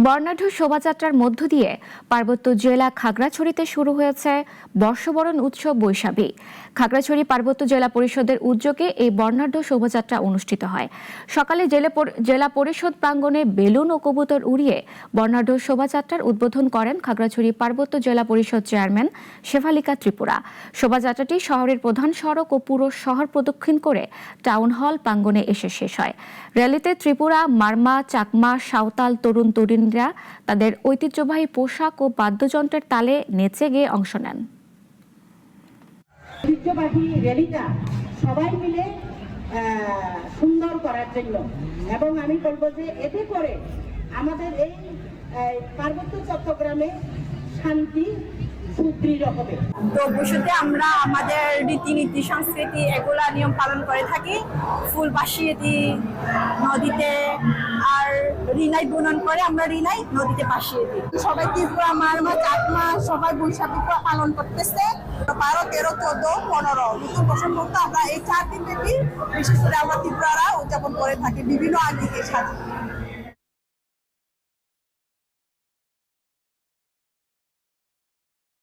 বর্ণাঢ্য শোভাযাত্রার মধ্য দিয়ে পার্বত্য জেলা খাগড়াছড়িতে শুরু হয়েছে বর্ষবরণ উৎসব বৈশাখী। খাগড়াছড়ি পার্বত্য জেলা পরিষদের উদ্যোগে এই বর্ণাঢ্য শোভাযাত্রা অনুষ্ঠিত হয়। সকালে জেলা পরিষদ প্রাঙ্গণে বেলুন ও কবুতর উড়িয়ে বর্ণাঢ্য শোভাযাত্রার উদ্বোধন করেন খাগড়াছড়ি পার্বত্য জেলা পরিষদ চেয়ারম্যান শেফালিকা ত্রিপুরা। শোভাযাত্রাটি শহরের প্রধান সড়ক ও পুরো শহর প্রদক্ষিণ করে টাউন হল প্রাঙ্গণে এসে শেষ হয়। র্যালিতে ত্রিপুরা, মারমা, চাকমা, সাঁওতাল তরুণরা তাদের ঐতিহ্যবাহী পোশাক ও বাদ্যযন্ত্রের তালে নেচে গেয়ে অংশ নেন। ঐতিহ্যবাহী র্যালিটা সবাই মিলে সুন্দর করার জন্য, এবং আমি বলবো যে এতে করে আমাদের এই পার্বত্য চট্টগ্রামে শান্তি সুদৃঢ় হবে। তো বৈশাখে আমরা আমাদের রীতিনীতি, সংস্কৃতি এগুলা নিয়ম পালন করে থাকি। ফুল ভাসিয়ে দিই নদীতে, আর রিলাই বুনন করে আমরা রিলাই নদীতে ভাসিয়ে দিই। সবাই ত্রিপুরা, মারমা, চাকমা সবাই বৈশাখী পালন করতেছে। 12, 13, 14, 15 নতুন বছর পর্যন্ত আমরা এই 4 দিন ব্যাপী বিশেষ করে আমরা ত্রিপুরারা উদযাপন করে থাকি বিভিন্ন আঙ্গিকের সাথে।